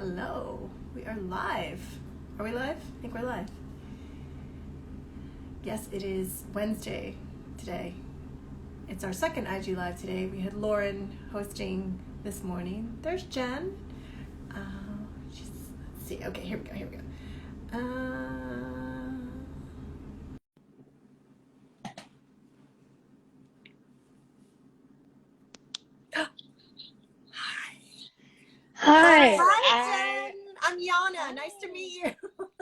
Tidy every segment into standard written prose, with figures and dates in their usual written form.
Hello. We are live. Are we live? I think we're live. Yes, it is Wednesday today. It's our second IG Live today. We had Lauren hosting this morning. There's Jen. Let's see. Okay, here we go. Hi. Hi, Jen. I'm Yana. Hi. Nice to meet you.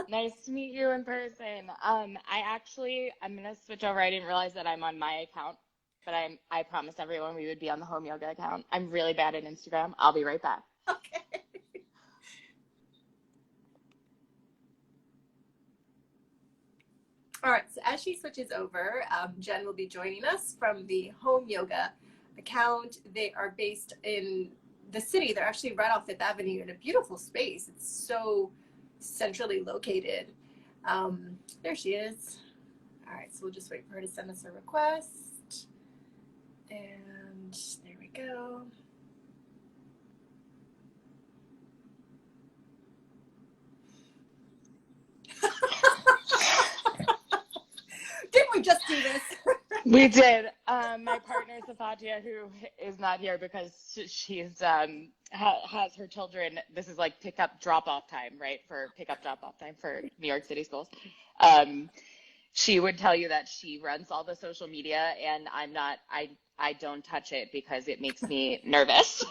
Nice to meet you in person. I'm gonna switch over. I didn't realize that I'm on my account, but I promised everyone we would be on the home yoga account. I'm really bad at Instagram. I'll be right back. Okay. All right, so as she switches over, Jen will be joining us from the home yoga account. They are based in the city. They're actually right off Fifth Avenue in a beautiful space. It's so centrally located. There she is. All right, so we'll just wait for her to send us a request. And there we go. Didn't we just do this? We did. My partner Safatia, who is not here because she's has her children. This is like pickup drop-off time, right? For pickup drop-off time for New York City schools. She would tell you that she runs all the social media, and I don't touch it because it makes me nervous.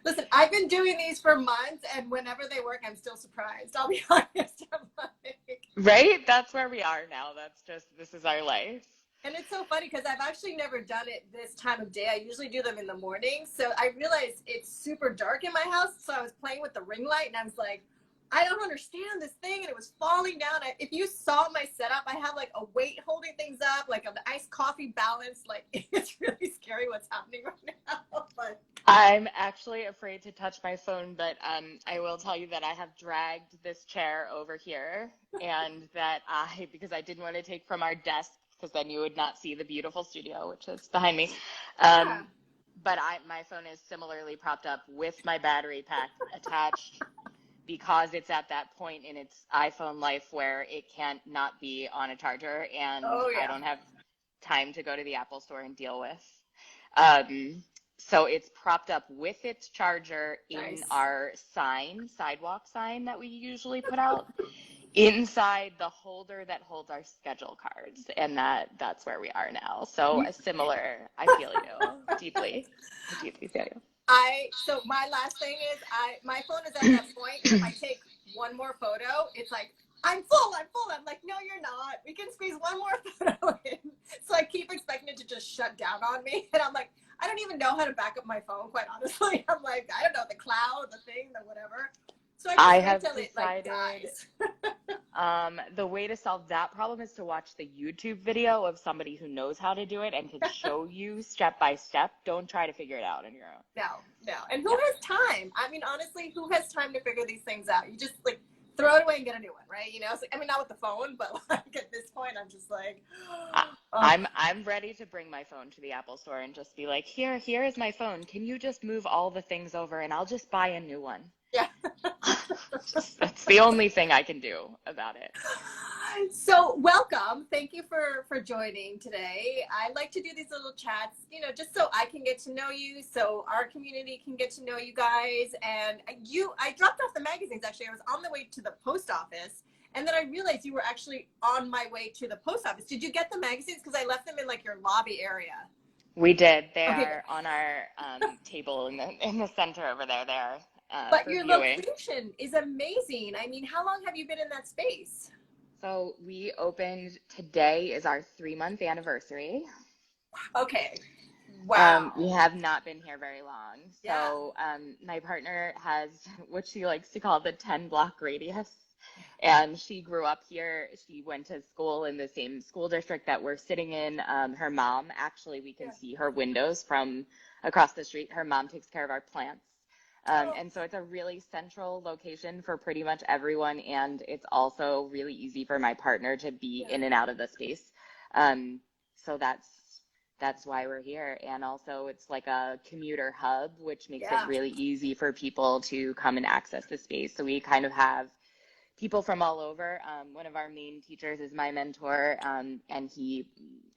Listen, I've been doing these for months, and whenever they work, I'm still surprised. I'll be honest. I'm like... Right? That's where we are now. This is our life. And it's so funny because I've actually never done it this time of day. I usually do them in the morning. So I realized it's super dark in my house. So I was playing with the ring light, and I was like, I don't understand this thing. And it was falling down. If you saw my setup, I have like a weight holding things up, like an iced coffee balance. Like, it's really scary what's happening right now. But I'm actually afraid to touch my phone, but I will tell you that I have dragged this chair over here, and that because I didn't want to take from our desk, because then you would not see the beautiful studio, which is behind me. yeah. But my phone is similarly propped up with my battery pack attached, because it's at that point in its iPhone life where it can't not be on a charger, and I don't have time to go to the Apple store and deal with. So it's propped up with its charger in our sidewalk sign that we usually put out, inside the holder that holds our schedule cards, and that's where we are now. So a similar, I feel you deeply. I deeply feel you. So my last thing is my phone is at that point. If I take one more photo, it's like, I'm full. I'm like, no, you're not. We can squeeze one more photo in. So I keep expecting it to just shut down on me. And I'm like, I don't even know how to back up my phone, quite honestly. I'm like, I don't know, the cloud, the thing, the whatever. So I just have until it like decided dies. the way to solve that problem is to watch the YouTube video of somebody who knows how to do it and can show you step by step. Don't try to figure it out on your own. No. And who has time? I mean, honestly, who has time to figure these things out? You just like throw it away and get a new one, right? You know, so, I mean, not with the phone, but like at this point, I'm just like, I'm ready to bring my phone to the Apple store and just be like, here is my phone. Can you just move all the things over and I'll just buy a new one? Yeah. That's the only thing I can do about it. So welcome. Thank you for joining today. I like to do these little chats, you know, just so I can get to know you, so our community can get to know you guys. And I dropped off the magazines. Actually, I was on the way to the post office, and then I realized you were actually on my way to the post office. Did you get the magazines? Because I left them in like your lobby area. We did. They are on our table in the center over there. They are. But your location is amazing. I mean, how long have you been in that space? So we opened, today is our 3-month anniversary. Okay. Wow. We have not been here very long. Yeah. So my partner has what she likes to call the 10-block radius. And she grew up here. She went to school in the same school district that we're sitting in. Her mom, actually, we can see her windows from across the street. Her mom takes care of our plants. And so it's a really central location for pretty much everyone, and it's also really easy for my partner to be in and out of the space. So that's that's why we're here. And also it's like a commuter hub, which makes it Yeah. really easy for people to come and access the space. So we kind of have people from all over. One of our main teachers is my mentor, and he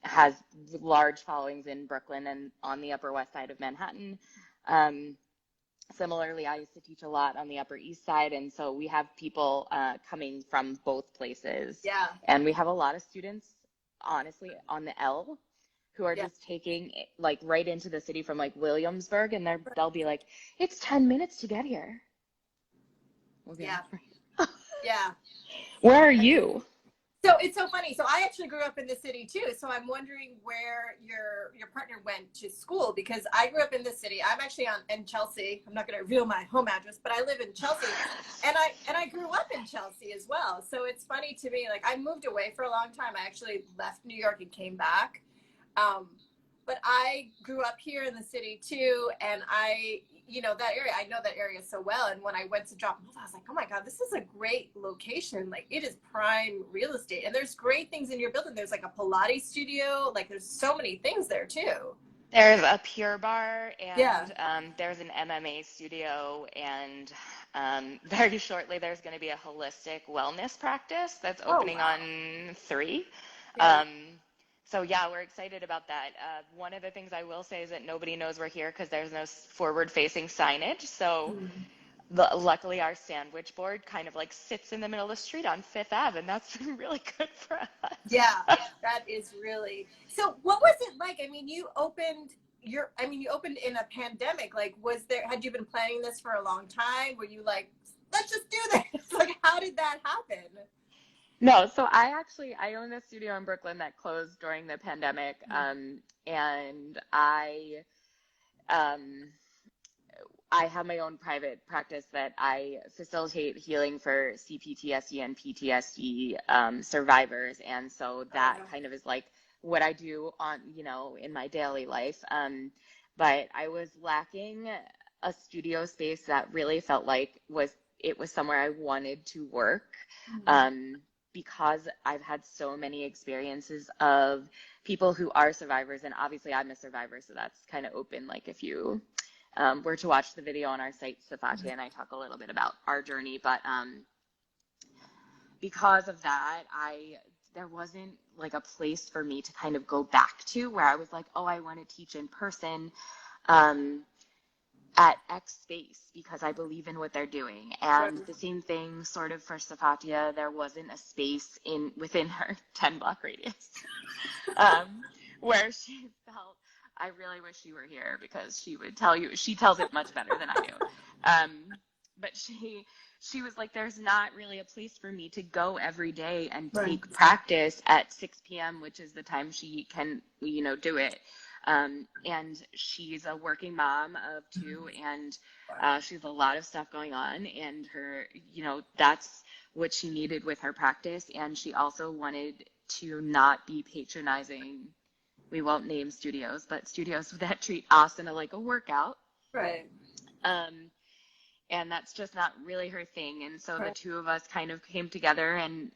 has large followings in Brooklyn and on the Upper West Side of Manhattan. Similarly, I used to teach a lot on the Upper East Side, and so we have people coming from both places. Yeah. And we have a lot of students, honestly, on the L who are just taking like right into the city from like Williamsburg, and they'll be like, it's 10 minutes to get here. We'll be like, yeah. Where are you? So it's so funny. So I actually grew up in the city too. So I'm wondering where your partner went to school, because I grew up in the city. I'm actually in Chelsea. I'm not going to reveal my home address, but I live in Chelsea, and I grew up in Chelsea as well. So it's funny to me. Like, I moved away for a long time. I actually left New York and came back. But I grew up here in the city too, and that area, I know that area so well. And when I went to drop them off, I was like, oh my God, this is a great location. Like, it is prime real estate, and there's great things in your building. There's like a Pilates studio. Like, there's so many things there too. There's a Pure Bar, and there's an MMA studio, and very shortly there's going to be a holistic wellness practice that's opening on 3. Yeah. So yeah, we're excited about that. One of the things I will say is that nobody knows we're here because there's no forward-facing signage. So luckily our sandwich board kind of like sits in the middle of the street on Fifth Ave, and that's been really good for us. Yeah, that is really. So what was it like? I mean, you opened in a pandemic. Like, had you been planning this for a long time? Were you like, let's just do this? Like, how did that happen? No, so I own a studio in Brooklyn that closed during the pandemic, and I have my own private practice that I facilitate healing for CPTSD and PTSD survivors, and so that kind of is like what I do on in my daily life. But I was lacking a studio space that really felt like it was somewhere I wanted to work. Because I've had so many experiences of people who are survivors, and obviously I'm a survivor, so that's kind of open. Like, if you were to watch the video on our site, Safatia and I talk a little bit about our journey, but because of that, there wasn't like a place for me to kind of go back to where I was like, oh, I want to teach in person at X space because I believe in what they're doing. And the same thing sort of for Safatia, there wasn't a space within her 10-block radius where she felt, I really wish you were here, because she would tell you, she tells it much better than I do. But she was like, there's not really a place for me to go every day and take practice at 6 p.m., which is the time she can, do it. And she's a working mom of 2, and she has a lot of stuff going on, and her, that's what she needed with her practice. And she also wanted to not be patronizing, we won't name studios, but studios that treat asana like a workout. Right. And that's just not really her thing. And so the two of us kind of came together, and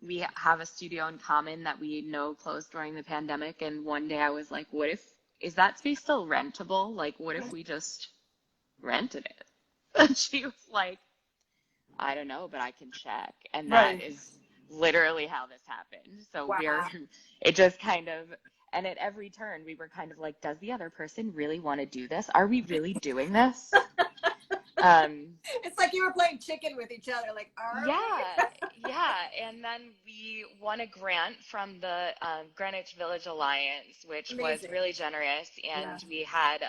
we have a studio in common that we know closed during the pandemic. And one day I was like, is that space still rentable? Like, what if we just rented it? And she was like, I don't know, but I can check. And that is literally how this happened. So it just kind of, and at every turn we were kind of like, does the other person really want to do this? Are we really doing this? It's like you were playing chicken with each other, like, yeah. And then we won a grant from the Greenwich Village Alliance, which was really generous. And we had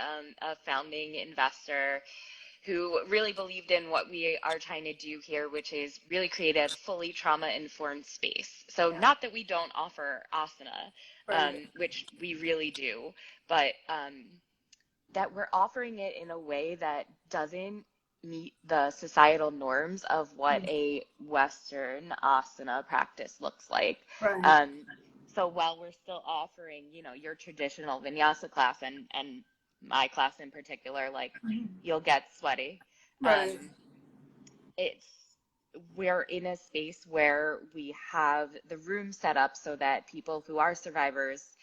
a founding investor who really believed in what we are trying to do here, which is really create a fully trauma-informed space. So not that we don't offer asana, which we really do, but that we're offering it in a way that doesn't meet the societal norms of what a Western asana practice looks like. So while we're still offering, your traditional vinyasa class and my class in particular, like you'll get sweaty. We're in a space where we have the room set up so that people who are survivors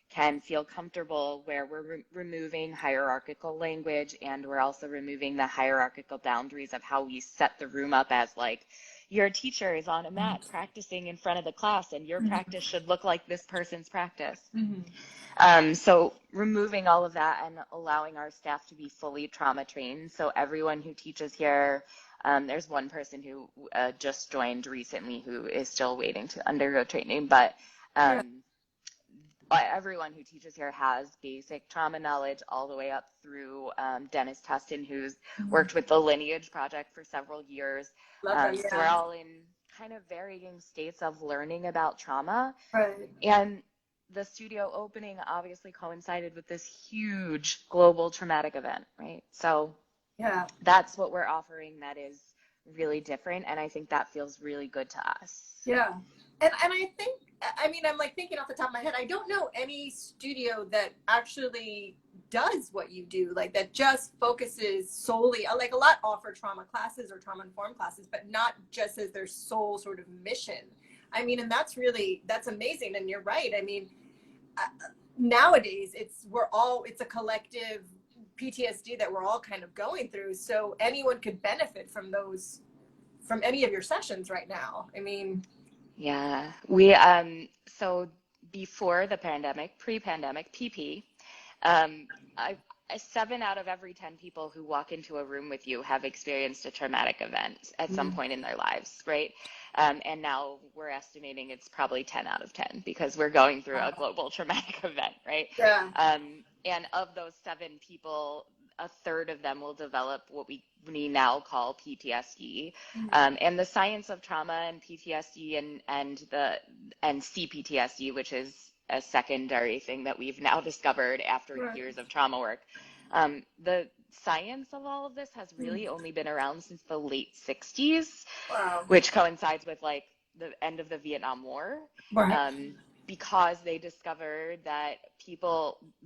can feel comfortable, where we're removing hierarchical language, and we're also removing the hierarchical boundaries of how we set the room up as like, your teacher is on a mat practicing in front of the class, and your practice should look like this person's practice. So removing all of that and allowing our staff to be fully trauma trained. So everyone who teaches here, there's one person who just joined recently who is still waiting to undergo training, but everyone who teaches here has basic trauma knowledge all the way up through Dennis Tustin, who's worked with the Lineage Project for several years. So we're all in kind of varying states of learning about trauma. Right. And the studio opening obviously coincided with this huge global traumatic event, right? So that's what we're offering that is really different, and I think that feels really good to us. Yeah. And I think, I mean, I'm like thinking off the top of my head, I don't know any studio that actually does what you do, like that just focuses solely, like a lot offer trauma classes or trauma informed classes, but not just as their sole sort of mission. I mean, and that's amazing. And you're right. I mean, nowadays it's a collective PTSD that we're all kind of going through. So anyone could benefit from any of your sessions right now. I mean, yeah, we, so before the pandemic, pre-pandemic, PP, 7 out of every 10 people who walk into a room with you have experienced a traumatic event at some point in their lives, right? And now we're estimating it's probably 10 out of 10 because we're going through a global traumatic event, right? Yeah. And of those 7 people, a third of them will develop what we now call PTSD. And the science of trauma and PTSD and CPTSD, which is a secondary thing that we've now discovered after years of trauma work. The science of all of this has really only been around since the late 60s, which coincides with like the end of the Vietnam War. Because they discovered that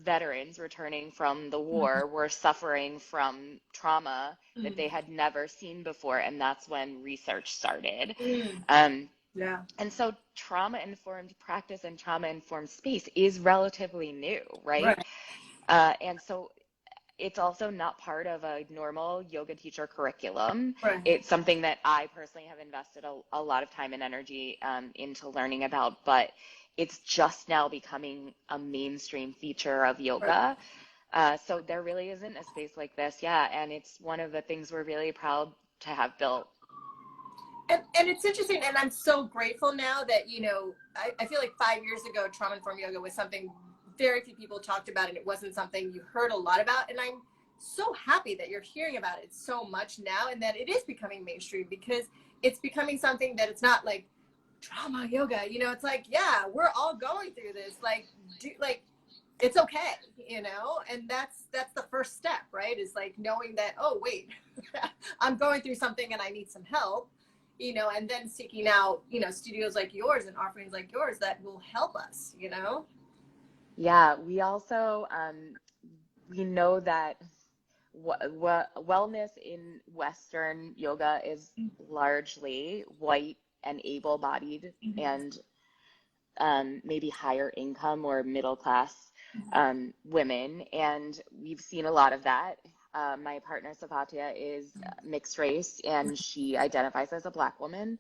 veterans returning from the war were suffering from trauma that they had never seen before, and that's when research started. And so trauma-informed practice and trauma-informed space is relatively new, right? And so it's also not part of a normal yoga teacher curriculum. It's something that I personally have invested a lot of time and energy into learning about, but it's just now becoming a mainstream feature of yoga. So there really isn't a space like this. And it's one of the things we're really proud to have built. And it's interesting, and I'm so grateful now that, you know, I feel like 5 years ago, trauma-informed yoga was something very few people talked about, and it wasn't something you heard a lot about. And I'm so happy that you're hearing about it so much now, and that it is becoming mainstream, because it's becoming something that it's not like trauma yoga, you know, it's like, yeah, we're all going through this, like, it's okay, you know. And that's the first step, right? Is like knowing that, oh wait, I'm going through something and I need some help, you know, and then seeking out, you know, studios like yours and offerings like yours that will help us, you know. We also we know that wellness in Western yoga is largely white and able-bodied and maybe higher income or middle class women, and we've seen a lot of that. My partner Sapatia is mixed race, and she identifies as a Black woman,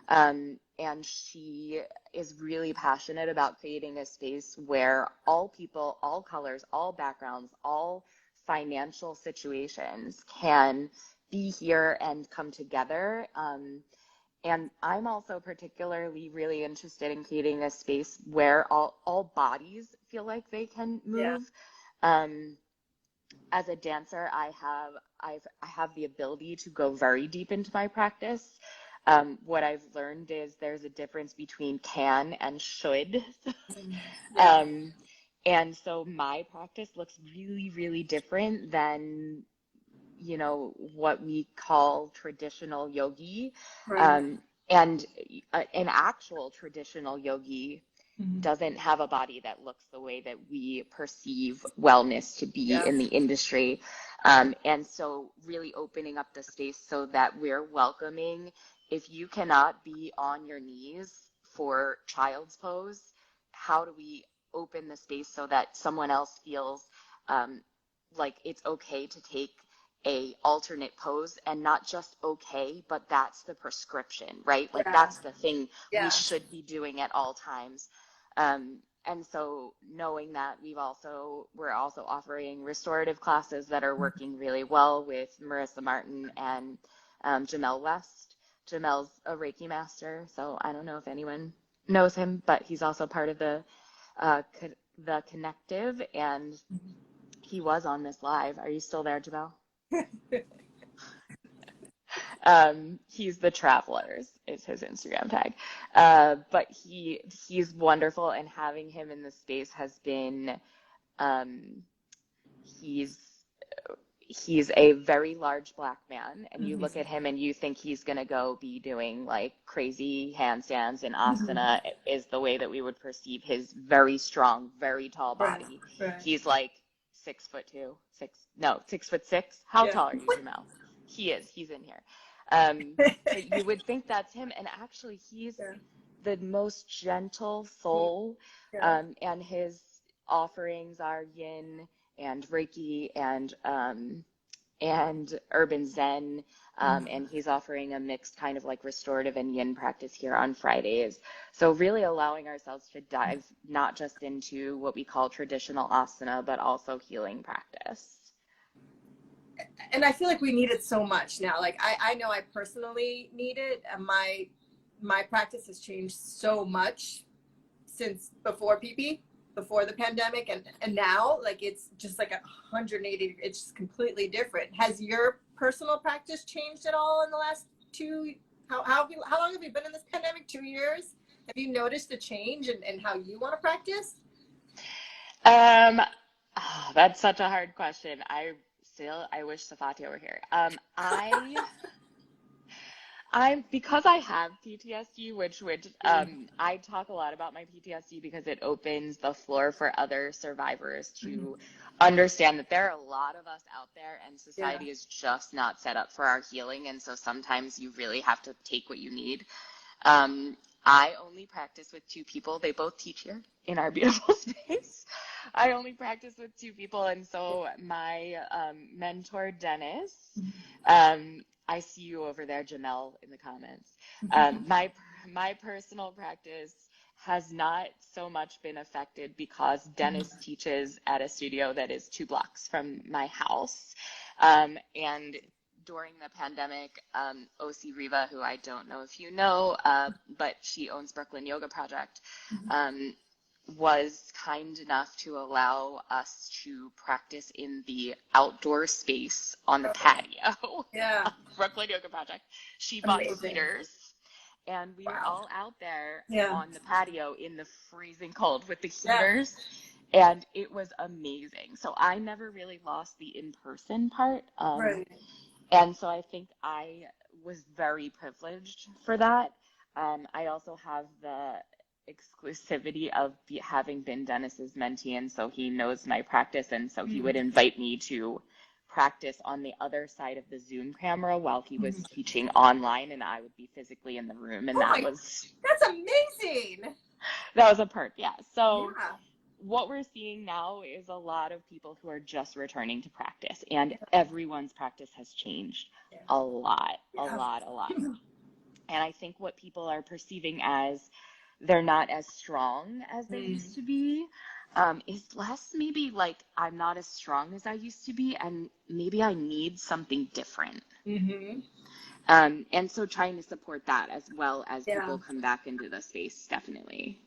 and she is really passionate about creating a space where all people, all colors, all backgrounds, all financial situations can be here and come together. And I'm also particularly really interested in creating a space where all bodies feel like they can move. As a dancer, I have the ability to go very deep into my practice. What I've learned is there's a difference between can and should. And so my practice looks really, really different than, you know, what we call traditional yogi. And an actual traditional yogi doesn't have a body that looks the way that we perceive wellness to be in the industry. And so really opening up the space so that we're welcoming, if you cannot be on your knees for child's pose, how do we open the space so that someone else feels like it's okay to take a alternate pose, and not just okay, but that's the prescription, right? Like that's the thing we should be doing at all times. And so knowing that we're also offering restorative classes that are working really well with Marissa Martin and Jamel West. Jamel's a Reiki master, so I don't know if anyone knows him, but he's also part of the Connective, and he was on this live. Are you still there, Jamel? He's the Travelers is his Instagram tag. But he's wonderful, and having him in the space has been, he's a very large Black man, and you look at him and you think he's going to go be doing like crazy handstands and asana is the way that we would perceive his very strong, very tall body. Right. He's like 6'2", 6'6". How tall are you, Jamel? He's in here. But you would think that's him, and actually he's the most gentle soul, and his offerings are yin and Reiki and urban Zen, and he's offering a mixed kind of like restorative and yin practice here on Fridays. So really allowing ourselves to dive not just into what we call traditional asana, but also healing practice. And I feel like we need it so much now. Like I know I personally need it, and my practice has changed so much since before the pandemic, and now, like, it's just like 180, it's just completely different. Has your personal practice changed at all in the last how long have you been in this pandemic? 2 years? Have you noticed a change in how you want to practice? That's such a hard question. I wish Safatia were here. Because I have PTSD, which I talk a lot about my PTSD because it opens the floor for other survivors to understand that there are a lot of us out there, and society is just not set up for our healing. And so sometimes you really have to take what you need. I only practice with 2 people. They both teach here in our beautiful space. I only practice with 2 people. And so my mentor, Dennis, I see you over there, Jamel, in the comments. My personal practice has not so much been affected because Dennis teaches at a studio that is 2 blocks from my house. And during the pandemic, OC Riva, who I don't know if you know, but she owns Brooklyn Yoga Project, was kind enough to allow us to practice in the outdoor space on the patio. Yeah. Brooklyn Yoga Project. She bought heaters, and we were all out there on the patio in the freezing cold with the heaters, and it was amazing. So I never really lost the in-person part. And so I think I was very privileged for that. I also have the exclusivity of having been Dennis's mentee, and so he knows my practice, and so he would invite me to practice on the other side of the Zoom camera while he was teaching online, and I would be physically in the room, and that's amazing. That was a perk. So what we're seeing now is a lot of people who are just returning to practice, and everyone's practice has changed a lot. And I think what people are perceiving as they're not as strong as they used to be is less maybe like I'm not as strong as I used to be, and maybe I need something different. And so trying to support that as well as people come back into the space, definitely.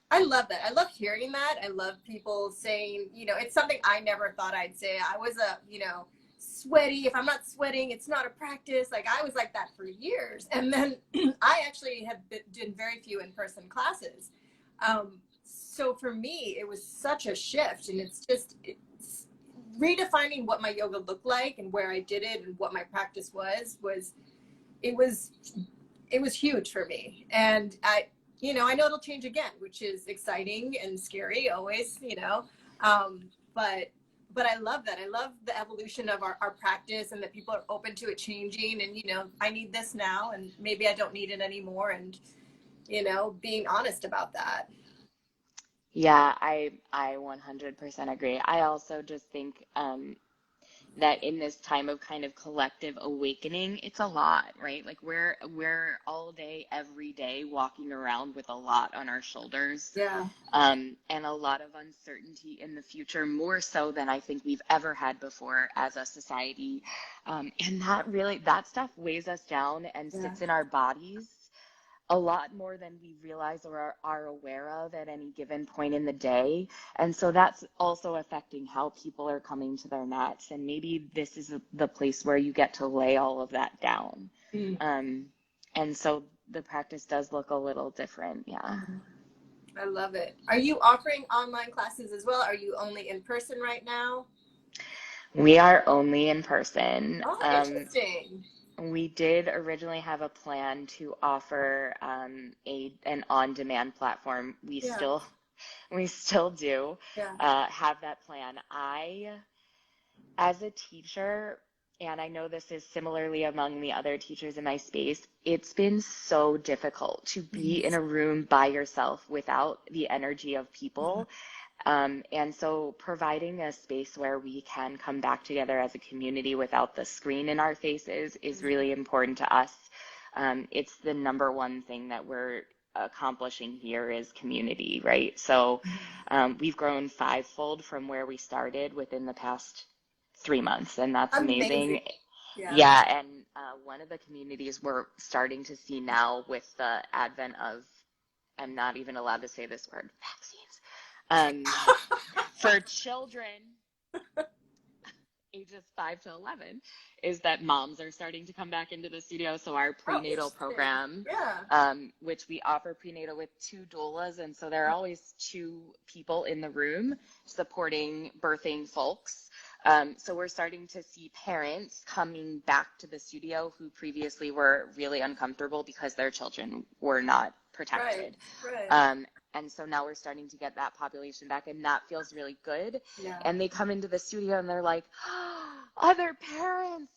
I love that. I love hearing that. I love people saying, it's something I never thought I'd say. I was sweaty. If I'm not sweating, it's not a practice. Like, I was like that for years. And then I actually have done very few in-person classes. So for me, it was such a shift, and it's redefining what my yoga looked like and where I did it and what my practice was huge for me. And I know it'll change again, which is exciting and scary always, but I love that. I love the evolution of our practice, and that people are open to it changing, and, I need this now, and maybe I don't need it anymore. And, being honest about that. Yeah, I 100% agree. I also just think that in this time of kind of collective awakening, it's a lot, right? Like we're all day, every day walking around with a lot on our shoulders, Yeah. and a lot of uncertainty in the future, more so than I think we've ever had before as a society. And that stuff weighs us down and Yeah. sits in our bodies a lot more than we realize or are aware of at any given point in the day. And so that's also affecting how people are coming to their mats. And maybe this is the place where you get to lay all of that down. Mm. And so the practice does look a little different. Yeah. I love it. Are you offering online classes as well? Are you only in person right now? We are only in person. Oh, interesting. We did originally have a plan to offer an on-demand platform. We still do Yeah. have that plan. As a teacher, and I know this is similarly among the other teachers in my space, it's been so difficult to be in a room by yourself without the energy of people. And so providing a space where we can come back together as a community without the screen in our faces is really important to us. It's the number one thing that we're accomplishing here is community, right? So we've grown fivefold from where we started within the past 3 months, and that's amazing. Yeah, and one of the communities we're starting to see now with the advent of, I'm not even allowed to say this word, vaccines. For children ages 5 to 11, is that moms are starting to come back into the studio. So our prenatal program, which we offer prenatal with 2 doulas, and so there are always 2 people in the room supporting birthing folks. So we're starting to see parents coming back to the studio who previously were really uncomfortable because their children were not protected. Right. And so now we're starting to get that population back, and that feels really good. Yeah. And they come into the studio and they're like, oh, other parents.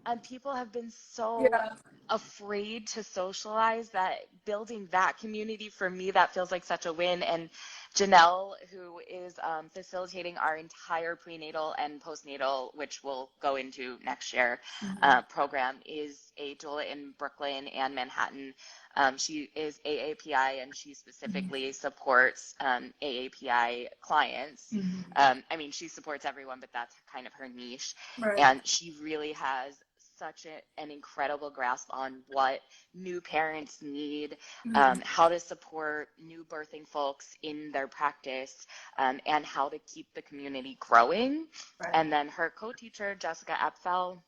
And people have been so afraid to socialize that building that community, for me, that feels like such a win. And Janelle, who is facilitating our entire prenatal and postnatal, which we'll go into next year, program, is a doula in Brooklyn and Manhattan. She is AAPI, and she specifically supports AAPI clients. I mean, she supports everyone, but that's kind of her niche. Right. And she really has such an incredible grasp on what new parents need, how to support new birthing folks in their practice, and how to keep the community growing. Right. And then her co-teacher, Jessica Apfel,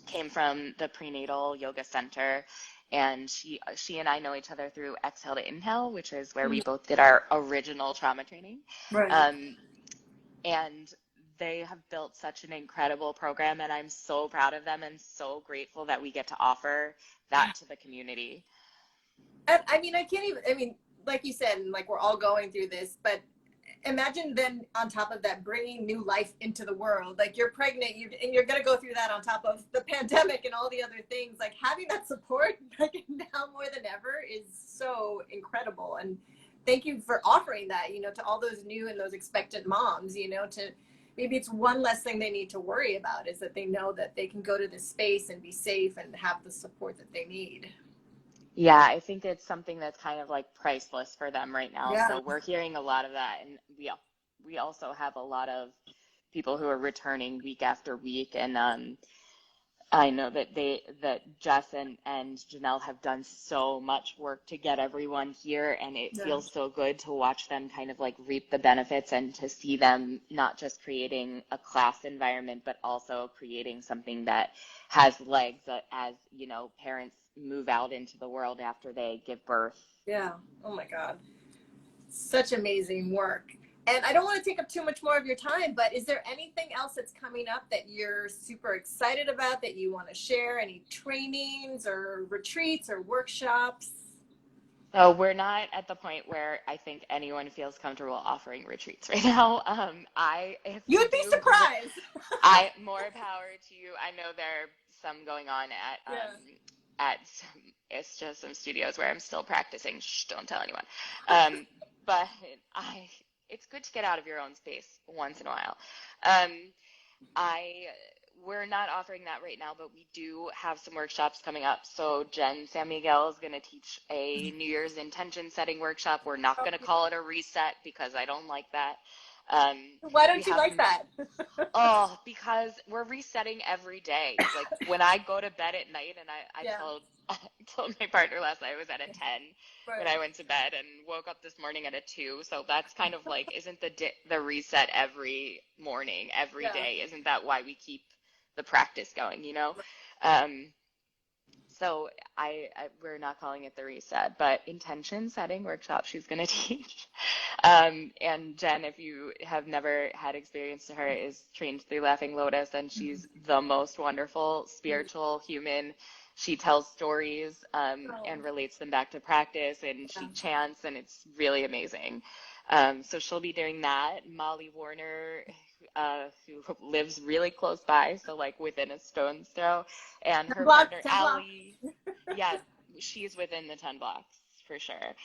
came from the Prenatal Yoga Center. And she and I know each other through Exhale to Inhale, which is where we both did our original trauma training. Right. And they have built such an incredible program, and I'm so proud of them and so grateful that we get to offer that to the community. And I mean, like you said, like we're all going through this, but imagine then on top of that, bringing new life into the world. Like you're pregnant, and you're going to go through that on top of the pandemic and all the other things. Like having that support like now more than ever is so incredible. And thank you for offering that, to all those new and those expectant moms, to maybe it's one less thing they need to worry about, is that they know that they can go to this space and be safe and have the support that they need. Yeah, I think it's something that's kind of like priceless for them right now. Yeah. So we're hearing a lot of that. And we also have a lot of people who are returning week after week. And I know that Jess and Janelle have done so much work to get everyone here. And it feels so good to watch them kind of like reap the benefits and to see them not just creating a class environment, but also creating something that has legs as, parents move out into the world after they give birth. Yeah. Oh my God. Such amazing work. And I don't want to take up too much more of your time, but is there anything else that's coming up that you're super excited about that you want to share? Any trainings or retreats or workshops? So we're not at the point where I think anyone feels comfortable offering retreats right now. You'd be surprised. More power to you. I know there are some going on at it's just some studios where I'm still practicing. Shh, don't tell anyone. But it's good to get out of your own space once in a while. We're not offering that right now, but we do have some workshops coming up. So Jen San Miguel is going to teach a New Year's intention setting workshop. We're not going to call it a reset because I don't like that. Why don't you like that? Oh, because we're resetting every day. Like when I go to bed at night, and I told my partner last night I was at a 10 when I went to bed and woke up this morning at a 2. So that's kind of like, isn't the reset every morning, every day? Isn't that why we keep the practice going, you know? So we're not calling it the reset, but intention setting workshop she's going to teach. And Jen, if you have never had experience to her, is trained through Laughing Lotus, and she's the most wonderful spiritual human. She tells stories and relates them back to practice, and she chants, and it's really amazing. So she'll be doing that. Molly Warner, who lives really close by, so like within a stone's throw, and her partner Allie, she's within the 10 blocks for sure.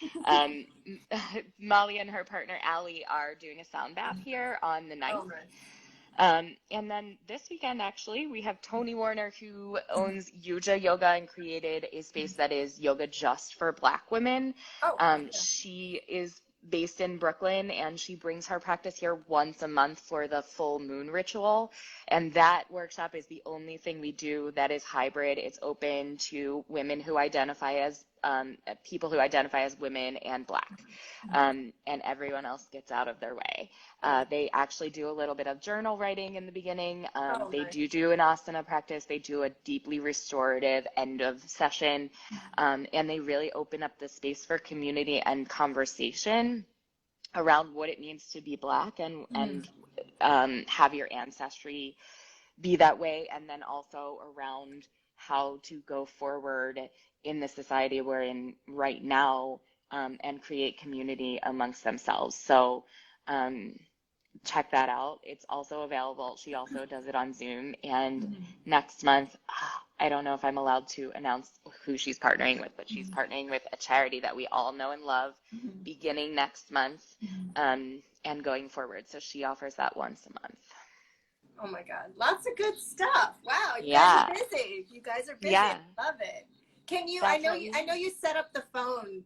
Molly and her partner Allie are doing a sound bath here on the 9th. And then this weekend, actually, we have Tony Warner, who owns Yuja Yoga and created a space that is yoga just for Black women. She is based in Brooklyn, and she brings her practice here once a month for the full moon ritual. And that workshop is the only thing we do that is hybrid. It's open to women who identify as people who identify as women and Black, and everyone else gets out of their way. They actually do a little bit of journal writing in the beginning. They do an asana practice. They do a deeply restorative end of session, and they really open up the space for community and conversation around what it means to be Black and have your ancestry be that way, and then also around how to go forward in the society we're in right now, and create community amongst themselves. So check that out. It's also available. She also does it on Zoom. And next month, I don't know if I'm allowed to announce who she's partnering with, but she's partnering with a charity that we all know and love beginning next month, and going forward. So she offers that once a month. Oh my God. Lots of good stuff. Wow. You guys are busy. You guys are busy. I love it. Can you, I know you set up the phone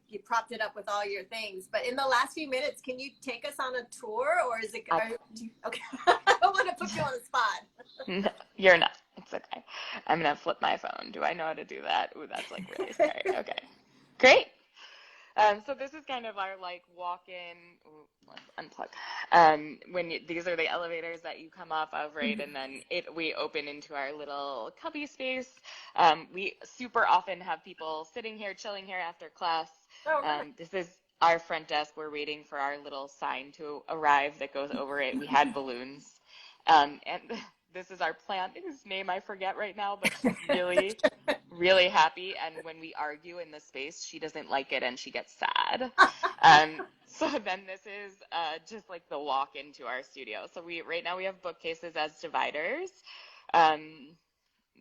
you propped it up with all your things, but in the last few minutes, can you take us on a tour, or is it, okay. I don't want to put you on the spot. No, you're not. It's okay. I'm going to flip my phone. Do I know how to do that? Ooh, that's like really scary. Okay. Great. So this is kind of our like walk-in, let's unplug. These are the elevators that you come off of, right? And then we open into our little cubby space. We super often have people sitting here, chilling here after class. This is our front desk. We're waiting for our little sign to arrive that goes over it. We had balloons. And this is our plant, whose name I forget right now, but she's really, really happy. And when we argue in the space, she doesn't like it and she gets sad. So then this is just like the walk into our studio. So right now we have bookcases as dividers,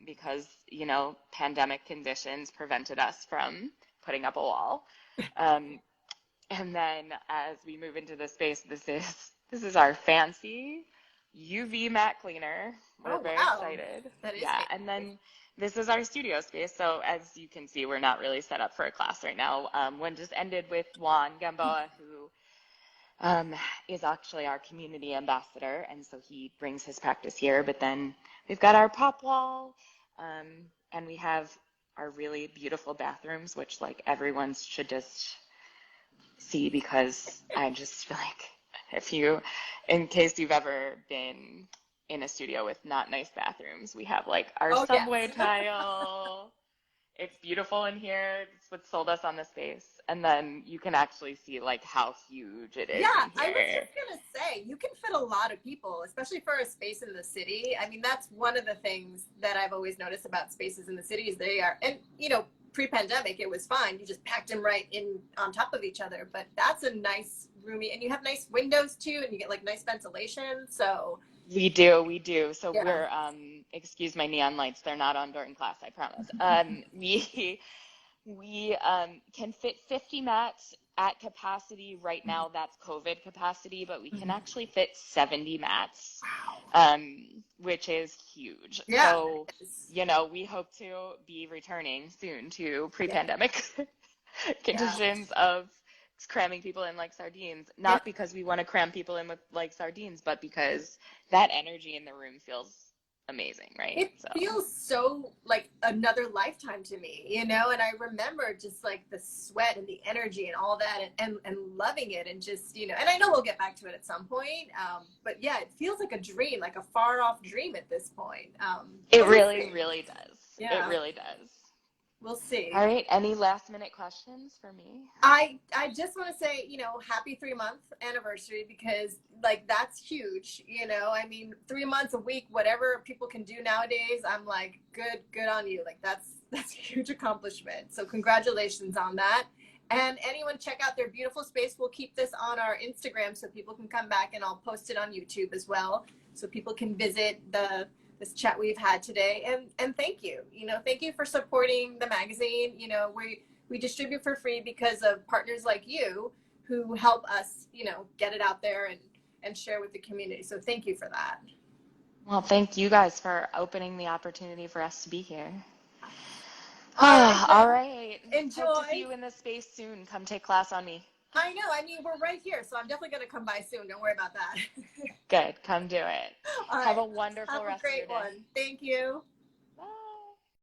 because, you know, pandemic conditions prevented us from putting up a wall. And then as we move into the space, this is our fancy UV mat cleaner. We're very excited. That is fancy. And then this is our studio space. So as you can see, we're not really set up for a class right now. One just ended with Juan Gamboa, who is actually our community ambassador, and so he brings his practice here. But then we've got our pop wall, and we have our really beautiful bathrooms, which like everyone should just see, because I just feel like in case you've ever been in a studio with not nice bathrooms, we have like our subway tile. It's beautiful in here. It's what sold us on the space. And then you can actually see like how huge it is. Yeah, I was just gonna say, you can fit a lot of people, especially for a space in the city. I mean, that's one of the things that I've always noticed about spaces in the cities. They are, and you know, pre-pandemic, it was fine. You just packed them right in on top of each other. But that's a nice roomy, and you have nice windows too, and you get like nice ventilation. So we do. So we're excuse my neon lights. They're not on during class, I promise. We can fit 50 mats at capacity. Right now, that's COVID capacity, but we can actually fit 70 mats, which is huge. Yeah. So, we hope to be returning soon to pre-pandemic conditions of cramming people in like sardines, not because we want to cram people in with like sardines, but because that energy in the room feels amazing, right? It feels so like another lifetime to me, and I remember just like the sweat and the energy and all that, and loving it, and just, and I know we'll get back to it at some point, but yeah, it feels like a dream, like a far off dream at this point. It really, really does. Yeah. It really does. We'll see. All right. Any last minute questions for me? I just want to say, happy 3-month anniversary, because like that's huge. I mean, 3 months a week, whatever people can do nowadays, I'm like, good on you. Like that's a huge accomplishment. So congratulations on that. And anyone check out their beautiful space. We'll keep this on our Instagram so people can come back, and I'll post it on YouTube as well, so people can visit this chat we've had today. And thank you. Thank you for supporting the magazine. We distribute for free because of partners like you who help us, get it out there and share with the community. So thank you for that. Well, thank you guys for opening the opportunity for us to be here. All right. Enjoy. Hope to see you in this space soon. Come take class on me. I know. I mean, we're right here, so I'm definitely going to come by soon. Don't worry about that. Good. Come do it. All Have right. a wonderful rest of your day. Have a great one. Thank you.